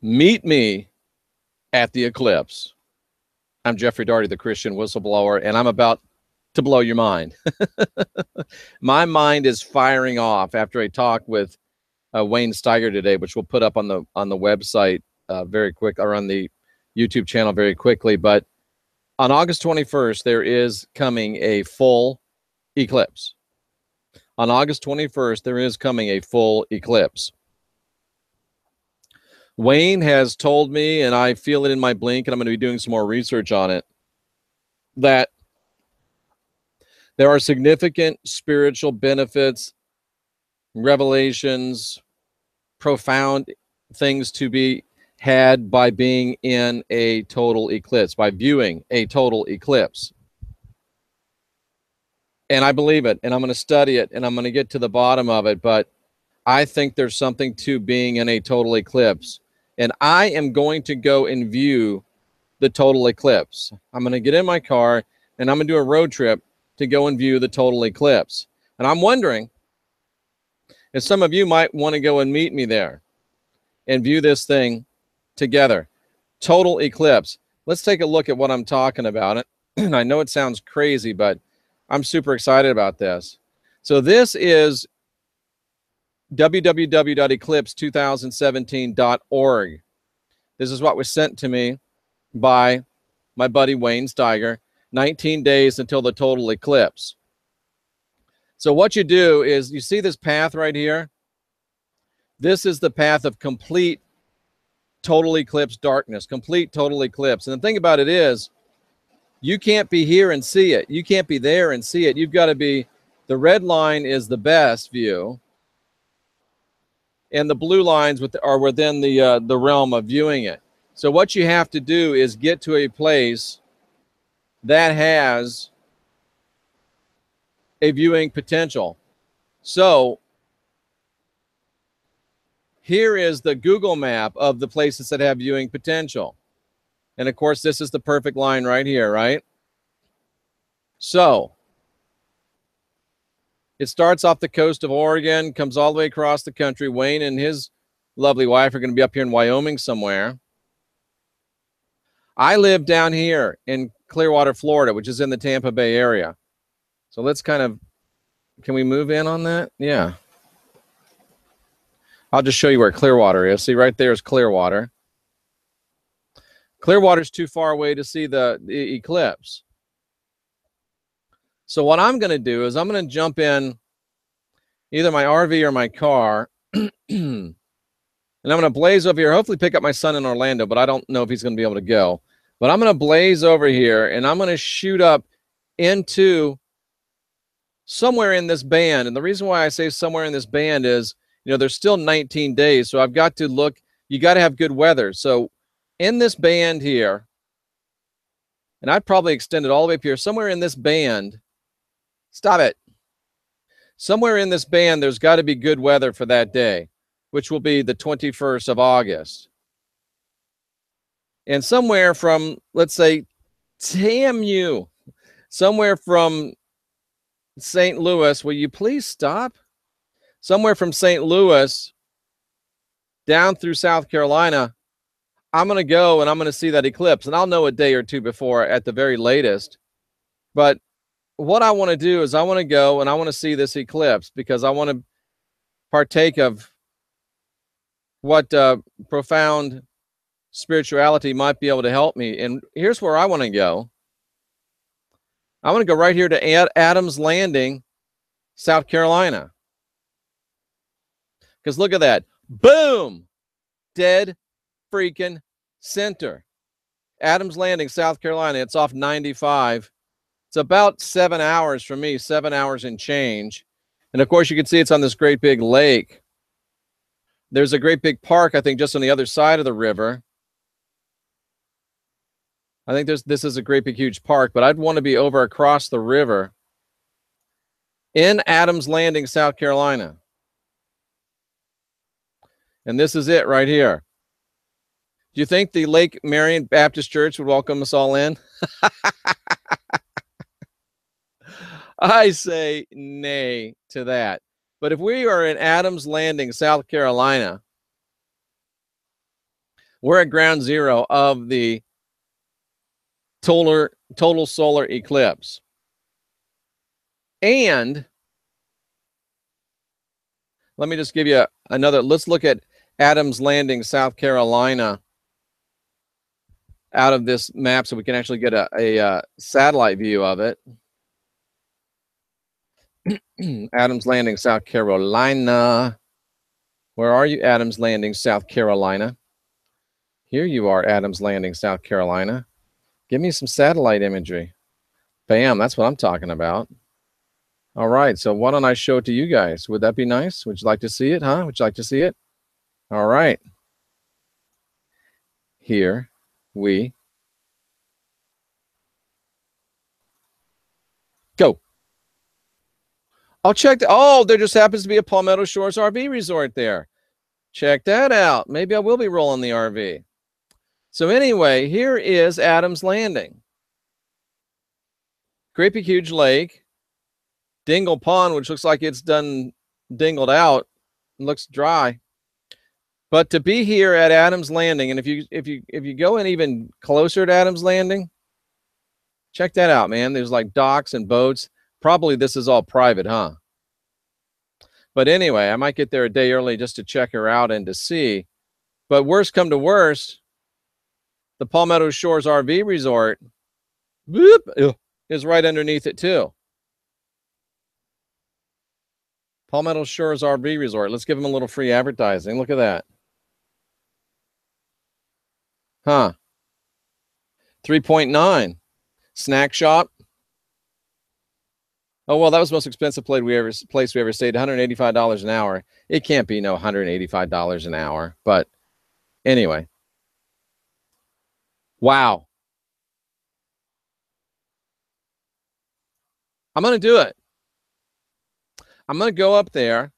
Meet me at the Eclipse. I'm Jeffrey Daugherty, the Christian whistleblower, and I'm about to blow your mind. My mind is firing off after a talk with Wayne Steiger today, which we'll put up on the website very quick, or on the YouTube channel very quickly. But on August 21st, there is coming a full eclipse. On August 21st, there is coming a full eclipse. Wayne has told me, and I feel it in my blink, and I'm going to be doing some more research on it, that there are significant spiritual benefits, revelations, profound things to be had by being in a total eclipse, by viewing a total eclipse. And I believe it, and I'm going to study it, and I'm going to get to the bottom of it, but I think there's something to being in a total eclipse. And I am going to go and view the total eclipse. I'm going to get in my car, and I'm going to do a road trip to go and view the total eclipse. And I'm wondering if some of you might want to go and meet me there and view this thing together. Total eclipse. Let's take a look at what I'm talking about. And I know it sounds crazy, but I'm super excited about this. So this is www.eclipse2017.org. This is what was sent to me by my buddy Wayne Steiger. 19 days until the total eclipse. So what you do is, you see this path right here? This is the path of complete total eclipse darkness, complete total eclipse. And the thing about it is, you can't be here and see it. You can't be there and see it. You've got to be, the red line is the best view, and the blue lines are within the realm of viewing it. So what you have to do is get to a place that has a viewing potential. So here is the Google map of the places that have viewing potential. And of course, this is the perfect line right here, right? So it starts off the coast of Oregon, comes all the way across the country. Wayne and his lovely wife are going to be up here in Wyoming somewhere. I live down here in Clearwater, Florida, which is in the Tampa Bay area. So let's kind of, can we move in on that? Yeah. I'll just show you where Clearwater is. See, right there is Clearwater. Clearwater's too far away to see the eclipse. So what I'm going to do is I'm going to jump in either my RV or my car, and I'm going to blaze over here, hopefully pick up my son in Orlando, but I don't know if he's going to be able to go. But I'm going to blaze over here, and I'm going to shoot up into somewhere in this band. And the reason why I say somewhere in this band is, you know, there's still 19 days, so I've got to look. You got to have good weather. So in this band here, and I'd probably extend it all the way up here, somewhere in this band, stop it. Somewhere in this band, there's got to be good weather for that day, which will be the 21st of August. And somewhere from, let's say, TAMU, somewhere from St. Louis, will you please stop? Somewhere from St. Louis down through South Carolina, I'm going to go and I'm going to see that eclipse. And I'll know a day or two before at the very latest. But what I want to do is I want to go and I want to see this eclipse, because I want to partake of what profound spirituality might be able to help me. And here's where I want to go. I want to go right here to Adams Landing, South Carolina. Because look at that. Boom! Dead freaking center. Adams Landing, South Carolina. It's off 95. It's about 7 hours from me, 7 hours and change. And of course, you can see it's on this great big lake. There's a great big park, I think, just on the other side of the river. I think this is a great big huge park, but I'd want to be over across the river in Adams Landing, South Carolina. And this is it right here. Do you think the Lake Marion Baptist Church would welcome us all in? I say nay to that. But if we are in Adams Landing, South Carolina, We're at ground zero of the total solar eclipse. And let me just give you another. Let's look at Adams Landing, South Carolina, out of this map so we can actually get a satellite view of it. Adams Landing, South Carolina. Where are you, Adams Landing, South Carolina? Here you are, Adams Landing, South Carolina. Give me some satellite imagery. Bam, that's what I'm talking about. All right, so why don't I show it to you guys? Would that be nice? Would you like to see it, huh? Would you like to see it? All right. Here we go. I'll check. Oh, there just happens to be a Palmetto Shores RV resort there. Check that out. Maybe I will be rolling the RV. So anyway, here is Adams Landing. Great big huge lake. Dingle Pond, which looks like it's done dingled out. It looks dry. But to be here at Adams Landing, and if you go in even closer to Adams Landing, check that out, man. There's like docks and boats. Probably this is all private, huh? But anyway, I might get there a day early just to check her out and to see. But worst come to worst, the Palmetto Shores RV Resort is right underneath it too. Palmetto Shores RV Resort. Let's give them a little free advertising. Look at that. Huh. 3.9. Snack shop. Oh, well, that was the most expensive place we ever stayed. $185 an hour. It can't be no $185 an hour. But anyway. Wow. I'm going to do it. I'm going to go up there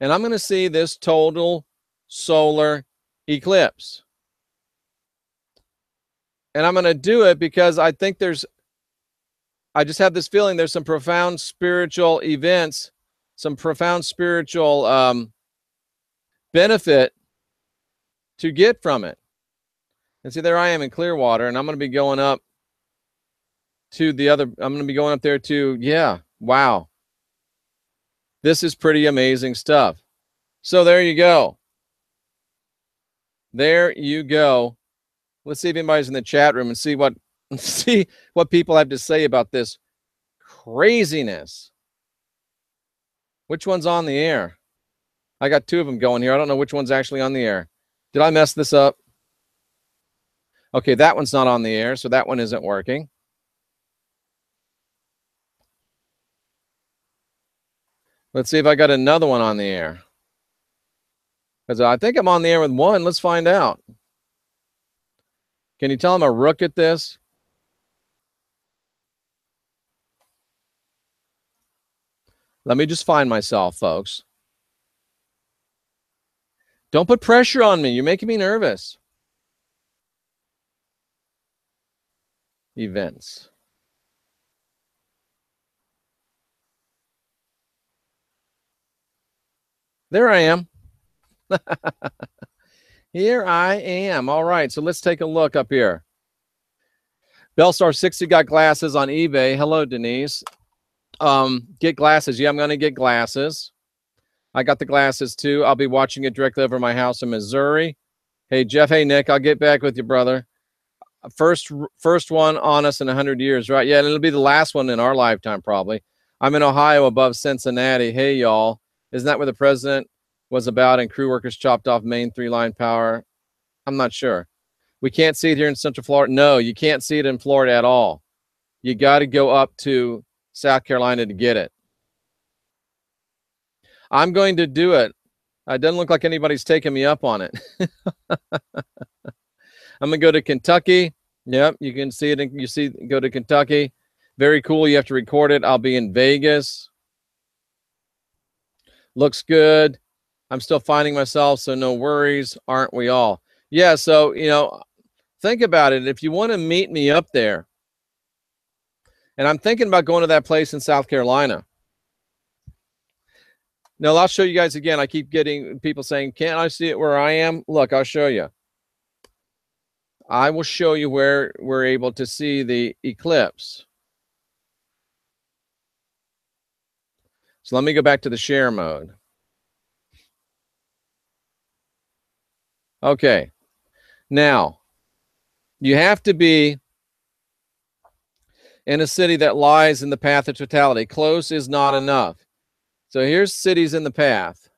and I'm going to see this total solar eclipse. And I'm going to do it because I think I just have this feeling there's some profound spiritual events, some profound spiritual benefit to get from it. And see, there I am in Clearwater, and I'm going to be going up to the other, I'm going to be going up there to, yeah, wow. This is pretty amazing stuff. So there you go. There you go. Let's see if anybody's in the chat room and see what people have to say about this craziness. Which one's on the air? I got two of them going here. I don't know which one's actually on the air. Did I mess this up? Okay, that one's not on the air, so that one isn't working. Let's see if I got another one on the air. Because I think I'm on the air with one. Let's find out. Can you tell I'm a rook at this? Let me just find myself, folks. Don't put pressure on me. You're making me nervous. Events. There I am. Here I am. All right, so let's take a look up here. Bellstar 60 got glasses on eBay. Hello, Denise. Get glasses. Yeah, I'm going to get glasses. I got the glasses too. I'll be watching it directly over my house in Missouri. Hey, Jeff. Hey, Nick. I'll get back with you, brother. First one on us in 100 years, right? Yeah, and it'll be the last one in our lifetime, probably. I'm in Ohio above Cincinnati. Hey, y'all. Isn't that where the president was about and crew workers chopped off main 3-line power? I'm not sure. We can't see it here in Central Florida. No, you can't see it in Florida at all. You got to go up to South Carolina to get it. I'm going to do it. It doesn't look like anybody's taking me up on it. I'm going to go to Kentucky. Yep, you can see it. Go to Kentucky. Very cool. You have to record it. I'll be in Vegas. Looks good. I'm still finding myself, so no worries. Aren't we all? Yeah, so, think about it. If you want to meet me up there, and I'm thinking about going to that place in South Carolina. Now, I'll show you guys again. I keep getting people saying, can't I see it where I am? Look, I'll show you. I will show you where we're able to see the eclipse. So let me go back to the share mode. Okay. Now, you have to be in a city that lies in the path of totality. Close is not enough. So here's cities in the path.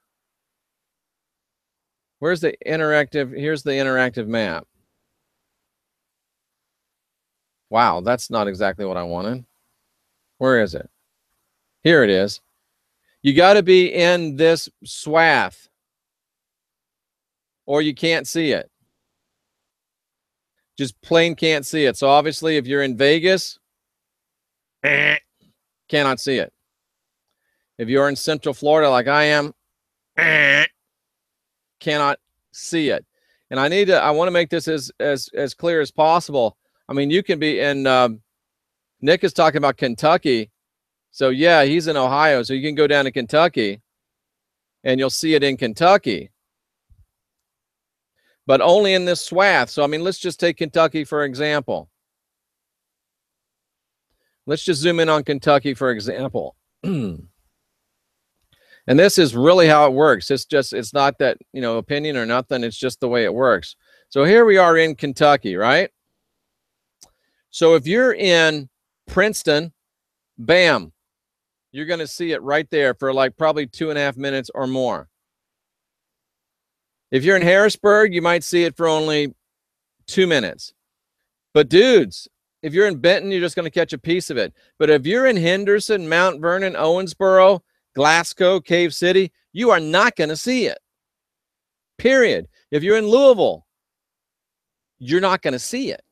Where's the interactive? Here's the interactive map. Wow, that's not exactly what I wanted. Where is it? Here it is. You got to be in this swath or you can't see it. Just plain can't see it. So obviously if you're in Vegas, cannot see it. If you're in Central Florida like I am, cannot see it. And I want to make this as clear as possible. I mean, you can be in, Nick is talking about Kentucky. So yeah, he's in Ohio. So you can go down to Kentucky and you'll see it in Kentucky, but only in this swath. So, I mean, let's just take Kentucky for example. Let's just zoom in on Kentucky for example. And this is really how it works. It's not that, you know, opinion or nothing. It's just the way it works. So here we are in Kentucky, right? So if you're in Princeton, bam, you're going to see it right there for like probably 2.5 minutes or more. If you're in Harrisburg, you might see it for only 2 minutes. But dudes, if you're in Benton, you're just going to catch a piece of it. But if you're in Henderson, Mount Vernon, Owensboro, Glasgow, Cave City, you are not going to see it. Period. If you're in Louisville, you're not going to see it.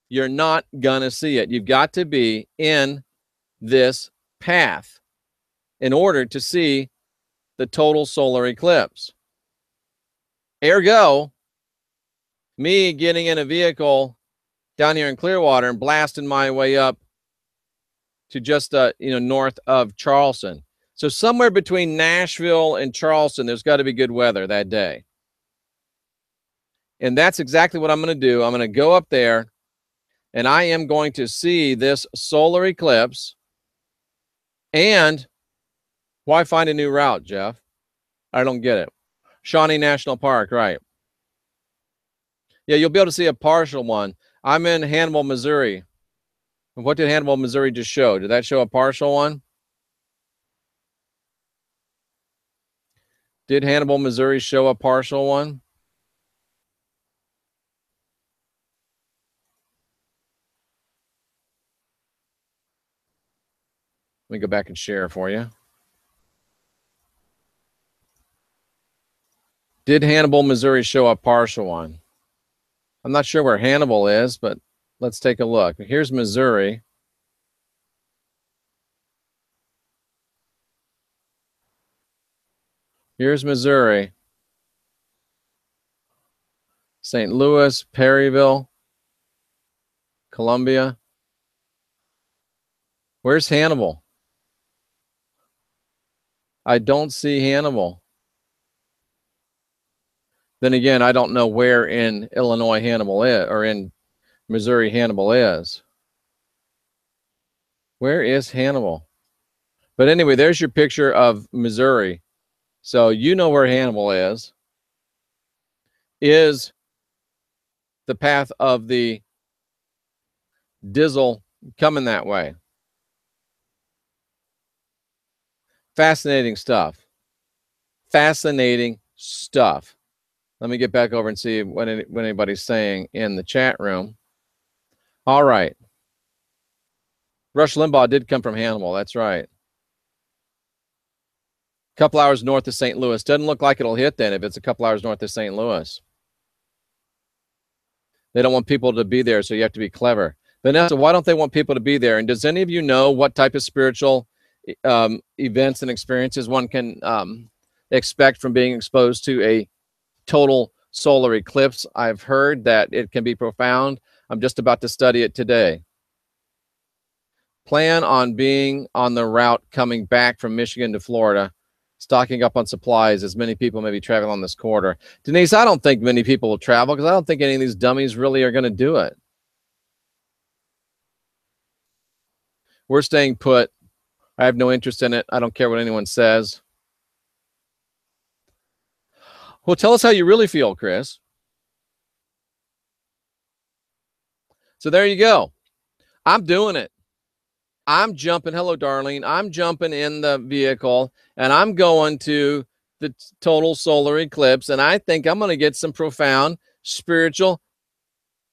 You're not going to see it. You've got to be in this path in order to see the total solar eclipse. Ergo, me getting in a vehicle down here in Clearwater and blasting my way up to just north of Charleston. So somewhere between Nashville and Charleston, there's got to be good weather that day. And that's exactly what I'm going to do. I'm going to go up there and I am going to see this solar eclipse. And why find a new route, Jeff? I don't get it. Shawnee National Park, right? Yeah, you'll be able to see a partial one. I'm in Hannibal, Missouri. What did Hannibal, Missouri just show? Did that show a partial one? Did Hannibal, Missouri show a partial one? Let me go back and share for you. Did Hannibal, Missouri show a partial one? I'm not sure where Hannibal is, but let's take a look. Here's Missouri. Here's Missouri. St. Louis, Perryville, Columbia. Where's Hannibal? I don't see Hannibal. Then again, I don't know where in Illinois Hannibal is, or in Missouri Hannibal is. Where is Hannibal? But anyway, there's your picture of Missouri. So you know where Hannibal is. Is the path of the Dizzle coming that way? Fascinating stuff. Fascinating stuff. Let me get back over and see what anybody's saying in the chat room. All right. Rush Limbaugh did come from Hannibal. That's right. A couple hours north of St. Louis. Doesn't look like it'll hit then if it's a couple hours north of St. Louis. They don't want people to be there, so you have to be clever. Vanessa, why don't they want people to be there? And does any of you know what type of spiritual events and experiences one can expect from being exposed to a total solar eclipse? I've heard that it can be profound. I'm just about to study it today. Plan on being on the route coming back from Michigan to Florida. stocking up on supplies as many people may be traveling on this corridor. Denise, I don't think many people will travel because I don't think any of these dummies really are going to do it. We're staying put. I have no interest in it. I don't care what anyone says. Well, tell us how you really feel, Chris. So there you go. I'm doing it. I'm jumping. Hello, darling. I'm jumping in the vehicle and I'm going to the total solar eclipse. And I think I'm going to get some profound spiritual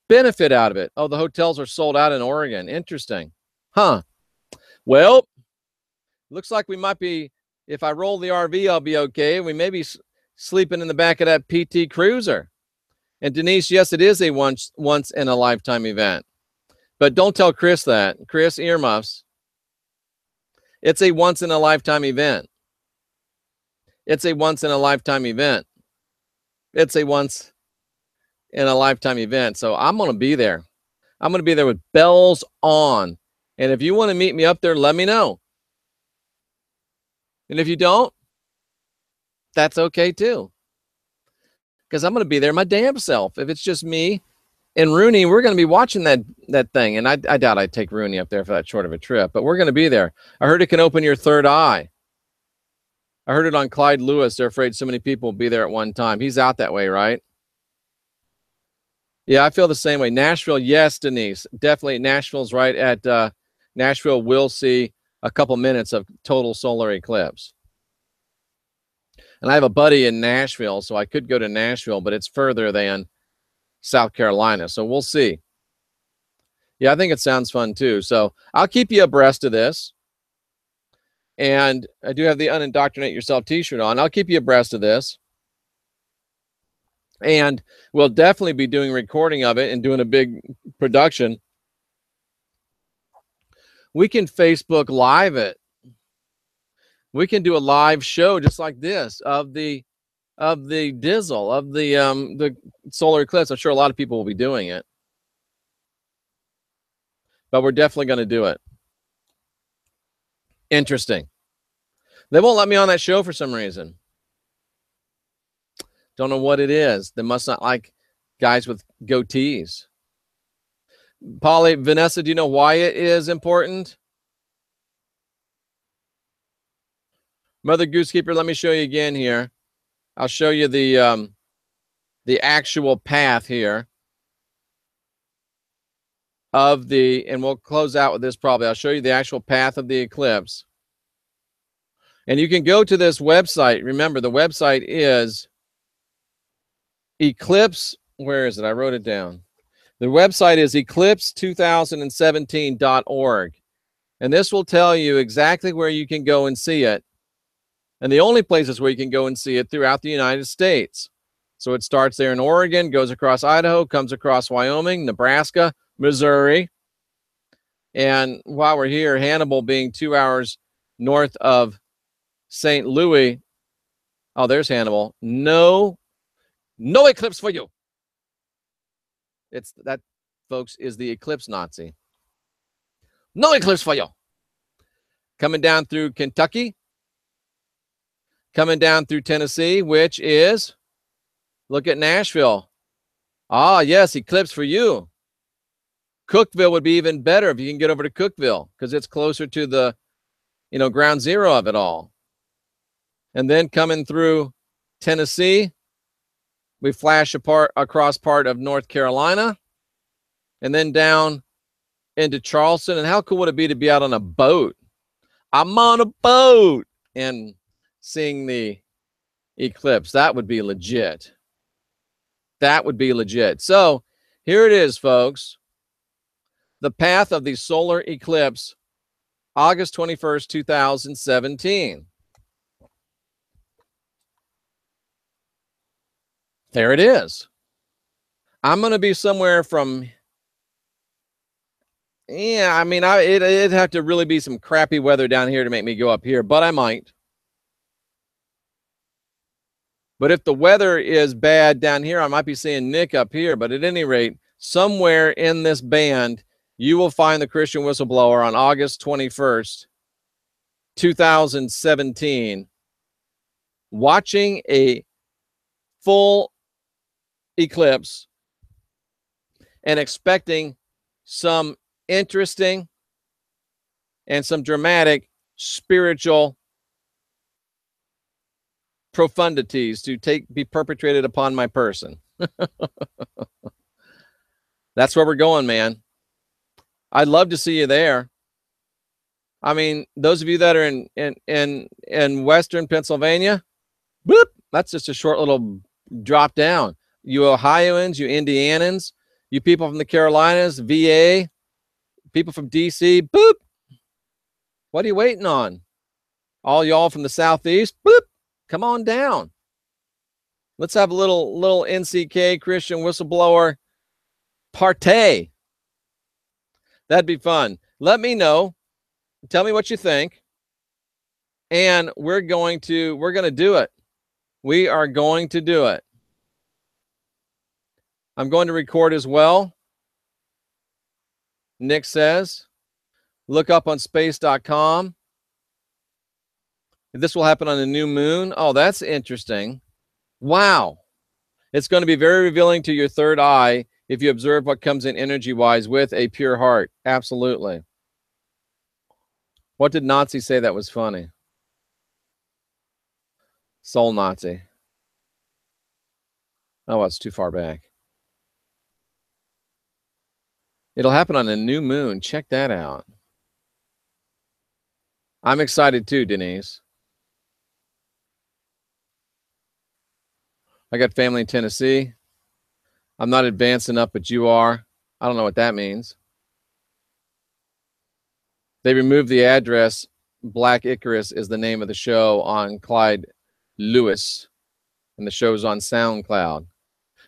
benefit out of it. Oh, the hotels are sold out in Oregon. Interesting. Huh. Well, looks like we might be, if I roll the RV, I'll be okay. We may be sleeping in the back of that PT Cruiser. And Denise, yes, it is a once in a lifetime event. But don't tell Chris that. Chris, earmuffs. It's a once in a lifetime event. It's a once in a lifetime event. It's a once in a lifetime event. So I'm going to be there. I'm going to be there with bells on. And if you want to meet me up there, let me know. And if you don't, that's okay too. Because I'm going to be there my damn self. If it's just me and Rooney, we're going to be watching that thing. And I doubt I'd take Rooney up there for that short of a trip. But we're going to be there. I heard it can open your third eye. I heard it on Clyde Lewis. They're afraid so many people will be there at one time. He's out that way, right? Yeah, I feel the same way. Nashville, yes, Denise. Definitely Nashville's right at Nashville will see a couple minutes of total solar eclipse. And I have a buddy in Nashville, so I could go to Nashville, but it's further than South Carolina. So we'll see. Yeah, I think it sounds fun too. So I'll keep you abreast of this. And I do have the Unindoctrinate Yourself t-shirt on. I'll keep you abreast of this. And we'll definitely be doing recording of it and doing a big production. We can Facebook Live it. We can do a live show just like this of the Dizzle, of the solar eclipse. I'm sure a lot of people will be doing it. But we're definitely going to do it. Interesting. They won't let me on that show for some reason. Don't know what it is. They must not like guys with goatees. Polly, Vanessa, do you know why it is important? Mother Goosekeeper, let me show you again here. I'll show you the actual path here of the, and we'll close out with this probably. I'll show you the actual path of the eclipse. And you can go to this website. Remember, the website is Eclipse. Where is it? I wrote it down. The website is eclipse2017.org. And this will tell you exactly where you can go and see it. And the only places where you can go and see it throughout the United States. So it starts there in Oregon, goes across Idaho, comes across Wyoming, Nebraska, Missouri. And while we're here, Hannibal being 2 hours north of St. Louis. Oh, there's Hannibal. No eclipse for you. It's that, folks, is the eclipse Nazi. No eclipse for you. Coming down through Kentucky. Coming down through Tennessee, which is, look at Nashville. Ah, yes, eclipse for you. Cookeville would be even better if you can get over to Cookeville because it's closer to the, ground zero of it all. And then coming through Tennessee, we flash across part of North Carolina and then down into Charleston. And how cool would it be to be out on a boat? I'm on a boat and seeing the eclipse. That would be legit. That would be legit. So here it is, folks. The path of the solar eclipse, August 21st, 2017. There it is. I'm going to be somewhere from, it'd have to really be some crappy weather down here to make me go up here, but I might. But if the weather is bad down here, I might be seeing Nick up here. But at any rate, somewhere in this band, you will find the Christian Whistleblower on August 21st, 2017. watching a full eclipse and expecting some interesting and some dramatic spiritual profundities to be perpetrated upon my person. That's where we're going, man. I'd love to see you there. I mean, those of you that are in Western Pennsylvania, whoop, that's just a short little drop down. You Ohioans, you Indianans, you people from the Carolinas, VA, people from DC, boop. What are you waiting on? All y'all from the Southeast, boop, come on down. Let's have a little NCK Christian whistleblower party. That'd be fun. Let me know. Tell me what you think. And we're going to do it. We are going to do it. I'm going to record as well. Nick says, look up on space.com. This will happen on a new moon. Oh, that's interesting. Wow. It's going to be very revealing to your third eye if you observe what comes in energy-wise with a pure heart. Absolutely. What did Nazi say that was funny? Soul Nazi. Oh, it's too far back. It'll happen on a new moon. Check that out. I'm excited too, Denise. I got family in Tennessee. I'm not advanced enough, but you are. I don't know what that means. They removed the address. Black Icarus is the name of the show on Clyde Lewis, and the show's on SoundCloud.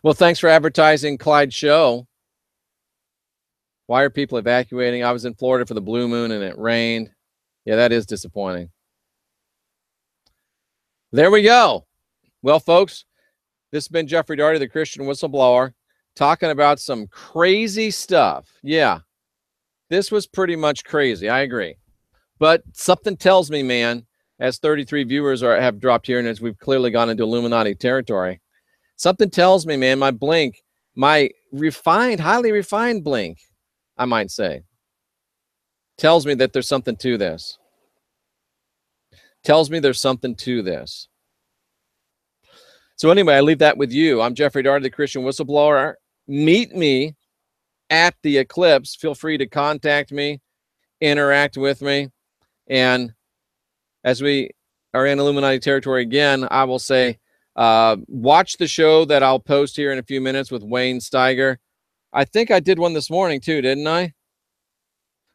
Well, thanks for advertising Clyde's show. Why are people evacuating? I was in Florida for the blue moon and it rained. Yeah, that is disappointing. There we go. Well, folks, this has been Jeffrey Daugherty, the Christian whistleblower, talking about some crazy stuff. Yeah, this was pretty much crazy. I agree. But something tells me, man, as 33 viewers have dropped here and as we've clearly gone into Illuminati territory, something tells me, man, my blink, my refined, highly refined blink, I might say, tells me that there's something to this. Tells me there's something to this. So anyway, I leave that with you. I'm Jeffrey Daugherty, the Christian whistleblower. Meet me at the Eclipse. Feel free to contact me, interact with me. And as we are in Illuminati territory again, I will say, watch the show that I'll post here in a few minutes with Wayne Steiger. I think I did one this morning too, didn't I?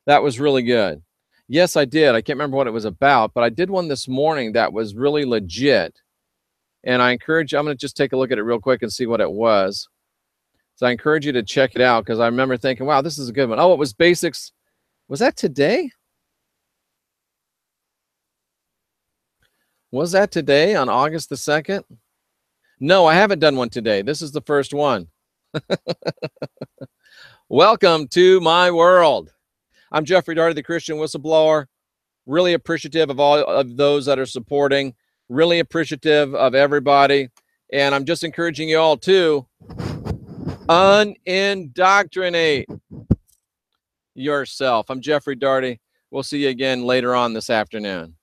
That was really good. Yes, I did. I can't remember what it was about, but I did one this morning that was really legit. And I encourage you, I'm going to just take a look at it real quick and see what it was. So I encourage you to check it out because I remember thinking, wow, this is a good one. Oh, it was basics. Was that today? Was that today on August the 2nd? No, I haven't done one today. This is the first one. Welcome to my world. I'm Jeffrey Daugherty, the Christian whistleblower. Really appreciative of all of those that are supporting. Really appreciative of everybody. And I'm just encouraging you all to unindoctrinate yourself. I'm Jeffrey Daugherty. We'll see you again later on this afternoon.